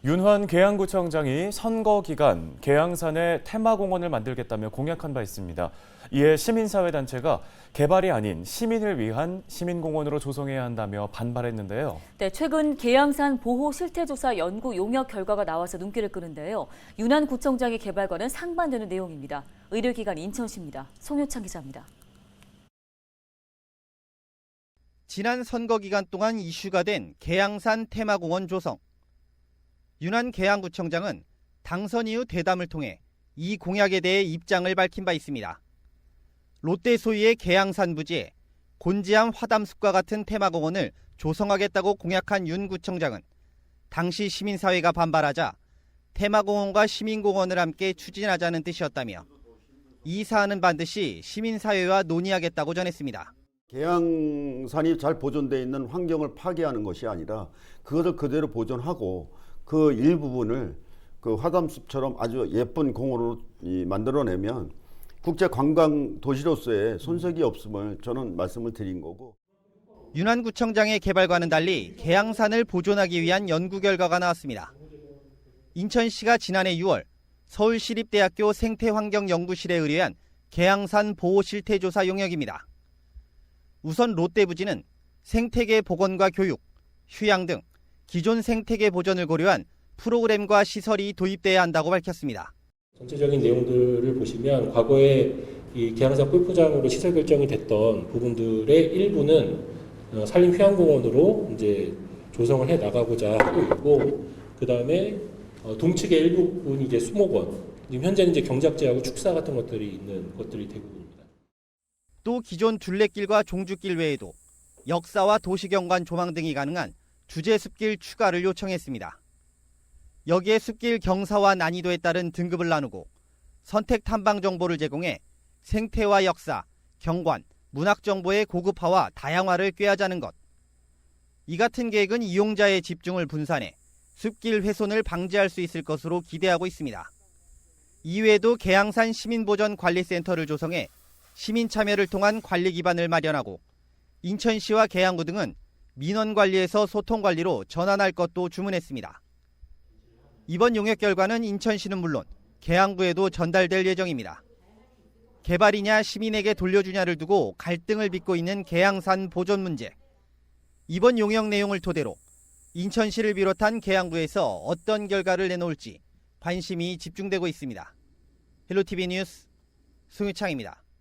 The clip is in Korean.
윤환 계양구청장이 선거 기간 계양산에 테마공원을 만들겠다며 공약한 바 있습니다. 이에 시민사회단체가 개발이 아닌 시민을 위한 시민공원으로 조성해야 한다며 반발했는데요. 네, 최근 계양산 보호 실태조사 연구 용역 결과가 나와서 눈길을 끄는데요. 윤환 구청장의 개발과는 상반되는 내용입니다. 의료기관 인천시입니다. 송효창 기자입니다. 지난 선거 기간 동안 이슈가 된 계양산 테마공원 조성. 윤환 계양구청장은 당선 이후 대담을 통해 이 공약에 대해 입장을 밝힌 바 있습니다. 롯데 소유의 계양산 부지에 곤지암 화담숲과 같은 테마공원을 조성하겠다고 공약한 윤 구청장은 당시 시민사회가 반발하자 테마공원과 시민공원을 함께 추진하자는 뜻이었다며 이 사안은 반드시 시민사회와 논의하겠다고 전했습니다. 계양산이 잘 보존되어 있는 환경을 파괴하는 것이 아니라 그것을 그대로 보존하고 그 일부분을 그 화담숲처럼 아주 예쁜 공원으로 만들어내면 국제 관광 도시로서의 손색이 없음을 저는 말씀을 드린 거고. 윤환 구청장의 개발과는 달리 계양산을 보존하기 위한 연구 결과가 나왔습니다. 인천시가 지난해 6월 서울시립대학교 생태환경연구실에 의뢰한 계양산 보호 실태조사 용역입니다. 우선 롯데 부지는 생태계 복원과 교육, 휴양 등 기존 생태계 보존을 고려한 프로그램과 시설이 도입돼야 한다고 밝혔습니다. 전체적인 내용들을 보시면 과거에 이 계양산 골프장으로 시설 결정이 됐던 부분들의 일부는 산림휴양공원으로 이제 조성을 해 나가고자 하고 있고, 그 다음에 동측의 일부분이 이제 수목원, 지금 현재는 이제 경작지하고 축사 같은 것들이 있는 것들이 대부분입니다. 또 기존 둘레길과 종주길 외에도 역사와 도시경관 조망 등이 가능한 주제 숲길 추가를 요청했습니다. 여기에 숲길 경사와 난이도에 따른 등급을 나누고 선택 탐방 정보를 제공해 생태와 역사, 경관, 문학 정보의 고급화와 다양화를 꾀하자는 것. 이 같은 계획은 이용자의 집중을 분산해 숲길 훼손을 방지할 수 있을 것으로 기대하고 있습니다. 이외에도 계양산 시민보전관리센터를 조성해 시민 참여를 통한 관리 기반을 마련하고 인천시와 계양구 등은 민원관리에서 소통관리로 전환할 것도 주문했습니다. 이번 용역 결과는 인천시는 물론 계양구에도 전달될 예정입니다. 개발이냐 시민에게 돌려주냐를 두고 갈등을 빚고 있는 계양산 보존 문제. 이번 용역 내용을 토대로 인천시를 비롯한 계양구에서 어떤 결과를 내놓을지 관심이 집중되고 있습니다. 헬로티비 뉴스 송유창입니다.